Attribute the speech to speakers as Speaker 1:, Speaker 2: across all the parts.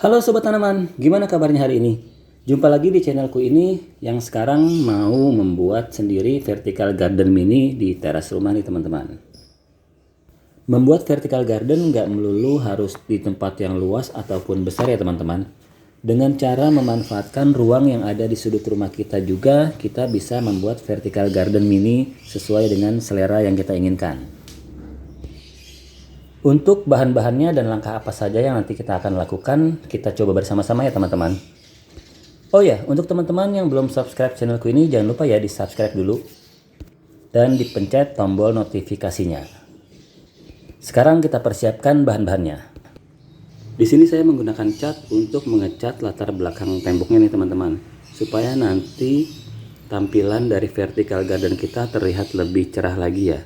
Speaker 1: Halo Sobat Tanaman, gimana kabarnya hari ini? Jumpa lagi di channelku ini yang sekarang mau membuat sendiri vertical garden mini di teras rumah nih teman-teman. Membuat vertical garden nggak melulu harus di tempat yang luas ataupun besar ya teman-teman. Dengan cara memanfaatkan ruang yang ada di sudut rumah kita juga, kita bisa membuat vertical garden mini sesuai dengan selera yang kita inginkan. Untuk bahan-bahannya dan langkah apa saja yang nanti kita akan lakukan, kita coba bersama-sama ya teman-teman. Oh ya, untuk teman-teman yang belum subscribe channelku ini, jangan lupa ya di subscribe dulu dan dipencet tombol notifikasinya. Sekarang kita persiapkan bahan-bahannya. Di sini saya menggunakan cat untuk mengecat latar belakang temboknya nih teman-teman, supaya nanti tampilan dari vertical garden kita terlihat lebih cerah lagi ya.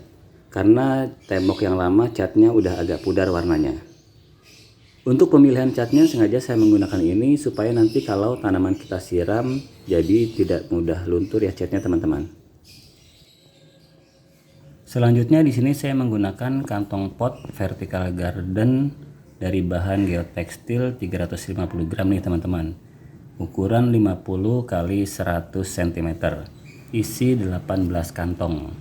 Speaker 1: Karena tembok yang lama catnya udah agak pudar warnanya. Untuk pemilihan catnya sengaja saya menggunakan ini supaya nanti kalau tanaman kita siram jadi tidak mudah luntur ya catnya teman-teman. Selanjutnya di sini saya menggunakan kantong pot vertical garden dari bahan geotekstil 350 gram nih teman-teman. Ukuran 50 kali 100 cm. Isi 18 kantong.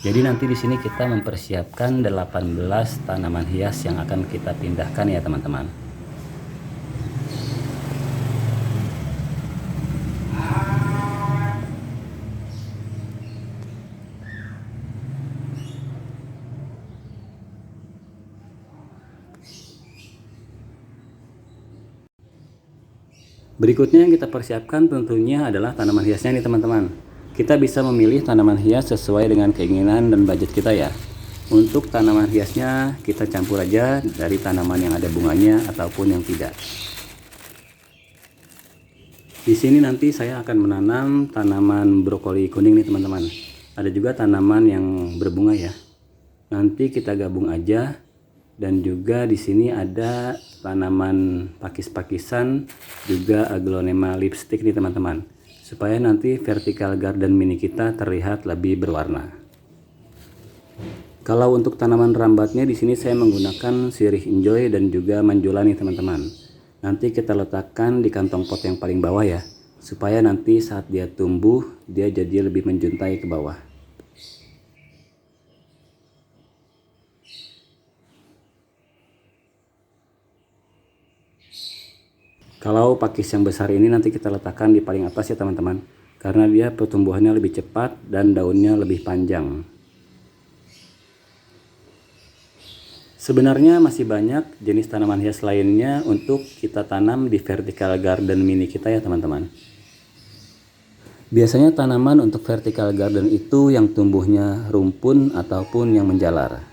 Speaker 1: Jadi nanti di sini kita mempersiapkan 18 tanaman hias yang akan kita pindahkan ya teman-teman. Berikutnya yang kita persiapkan tentunya adalah tanaman hiasnya nih teman-teman. Kita bisa memilih tanaman hias sesuai dengan keinginan dan budget kita ya. Untuk tanaman hiasnya kita campur aja dari tanaman yang ada bunganya ataupun yang tidak. Di sini nanti saya akan menanam tanaman brokoli kuning nih teman-teman. Ada juga tanaman yang berbunga ya. Nanti kita gabung aja. Dan juga di sini ada tanaman pakis-pakisan, juga aglonema lipstick nih teman-teman, supaya nanti vertical garden mini kita terlihat lebih berwarna. Kalau untuk tanaman rambatnya di sini saya menggunakan sirih enjoy dan juga manjola nih teman-teman. Nanti kita letakkan di kantong pot yang paling bawah ya, supaya nanti saat dia tumbuh dia jadi lebih menjuntai ke bawah. Kalau pakis yang besar ini nanti kita letakkan di paling atas ya teman-teman, karena dia pertumbuhannya lebih cepat dan daunnya lebih panjang. Sebenarnya masih banyak jenis tanaman hias lainnya untuk kita tanam di vertical garden mini kita ya teman-teman. Biasanya tanaman untuk vertical garden itu yang tumbuhnya rumpun ataupun yang menjalar.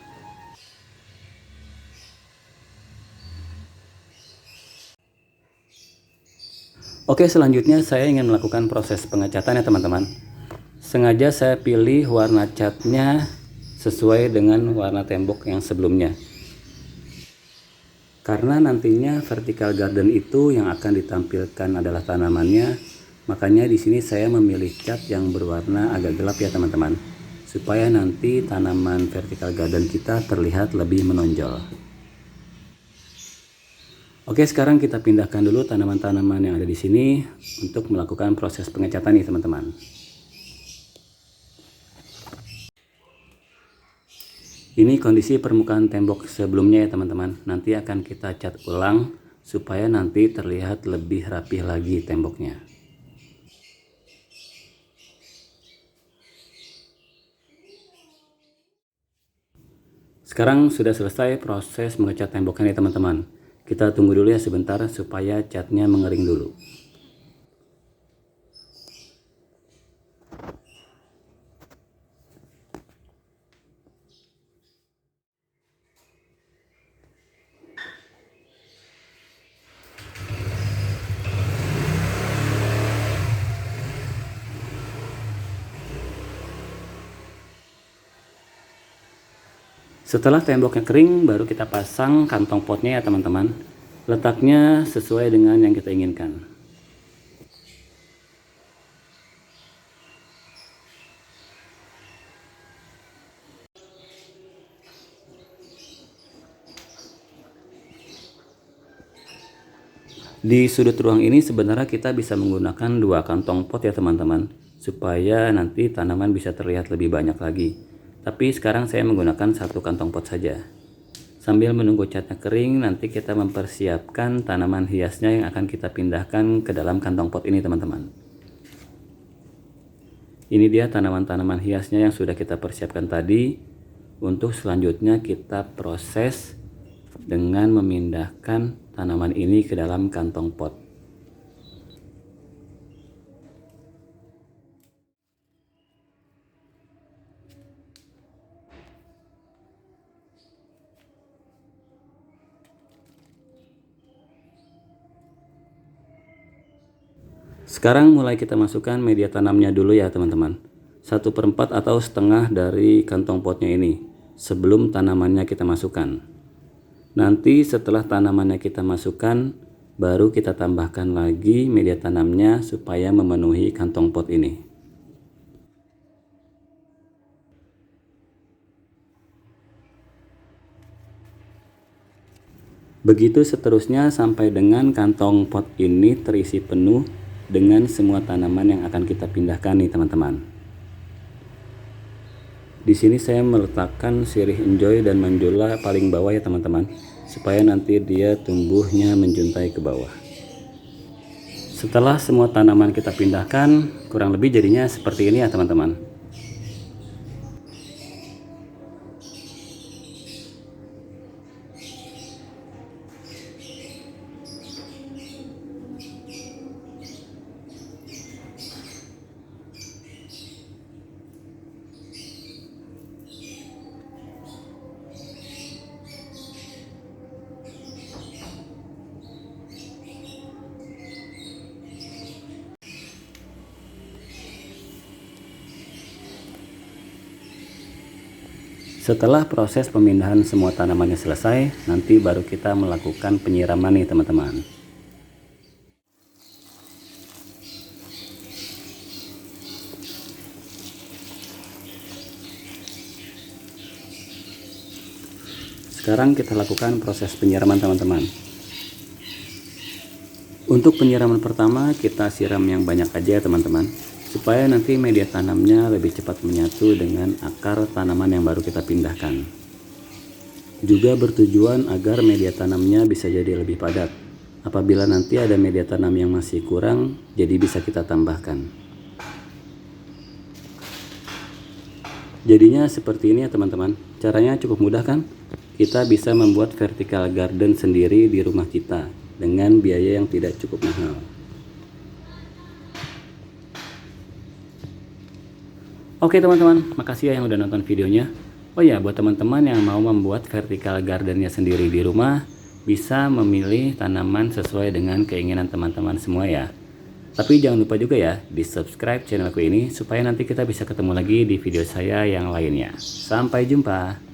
Speaker 1: Oke, selanjutnya saya ingin melakukan proses pengecatan ya teman-teman. Sengaja saya pilih warna catnya sesuai dengan warna tembok yang sebelumnya. Karena nantinya vertical garden itu yang akan ditampilkan adalah tanamannya, makanya di sini saya memilih cat yang berwarna agak gelap ya teman-teman, supaya nanti tanaman vertical garden kita terlihat lebih menonjol. Oke, sekarang kita pindahkan dulu tanaman-tanaman yang ada di sini untuk melakukan proses pengecatan nih teman-teman. Ini kondisi permukaan tembok sebelumnya ya teman-teman. Nanti akan kita cat ulang supaya nanti terlihat lebih rapih lagi temboknya. Sekarang sudah selesai proses mengecat temboknya nih teman-teman. Kita tunggu dulu ya sebentar supaya catnya mengering dulu. Setelah temboknya kering, baru kita pasang kantong potnya ya teman-teman. Letaknya sesuai dengan yang kita inginkan. Di sudut ruang ini sebenarnya kita bisa menggunakan 2 kantong pot ya teman-teman, supaya nanti tanaman bisa terlihat lebih banyak lagi. Tapi sekarang saya menggunakan 1 kantong pot saja. Sambil menunggu catnya kering, nanti kita mempersiapkan tanaman hiasnya yang akan kita pindahkan ke dalam kantong pot ini teman-teman. Ini dia tanaman-tanaman hiasnya yang sudah kita persiapkan tadi. Untuk selanjutnya kita proses dengan memindahkan tanaman ini ke dalam kantong pot. Sekarang mulai kita masukkan media tanamnya dulu ya teman-teman. 1/4 atau setengah dari kantong potnya ini sebelum tanamannya kita masukkan. Nanti setelah tanamannya kita masukkan, baru kita tambahkan lagi media tanamnya supaya memenuhi kantong pot ini. Begitu seterusnya sampai dengan kantong pot ini terisi penuh dengan semua tanaman yang akan kita pindahkan nih teman-teman. Di sini saya meletakkan sirih enjoy dan manjola paling bawah ya teman-teman, supaya nanti dia tumbuhnya menjuntai ke bawah. Setelah semua tanaman kita pindahkan, kurang lebih jadinya seperti ini ya teman-teman. Setelah proses pemindahan semua tanamannya selesai, nanti baru kita melakukan penyiraman nih teman-teman. Sekarang kita lakukan proses penyiraman teman-teman. Untuk penyiraman pertama kita siram yang banyak aja ya teman-teman, supaya nanti media tanamnya lebih cepat menyatu dengan akar tanaman yang baru kita pindahkan. Juga bertujuan agar media tanamnya bisa jadi lebih padat. Apabila nanti ada media tanam yang masih kurang, jadi bisa kita tambahkan. Jadinya seperti ini ya teman-teman. Caranya cukup mudah kan? Kita bisa membuat vertical garden sendiri di rumah kita dengan biaya yang tidak cukup mahal. Oke teman-teman, makasih ya yang udah nonton videonya. Oh ya, buat teman-teman yang mau membuat vertical gardennya sendiri di rumah, bisa memilih tanaman sesuai dengan keinginan teman-teman semua ya. Tapi jangan lupa juga ya, di subscribe channelku ini supaya nanti kita bisa ketemu lagi di video saya yang lainnya. Sampai jumpa.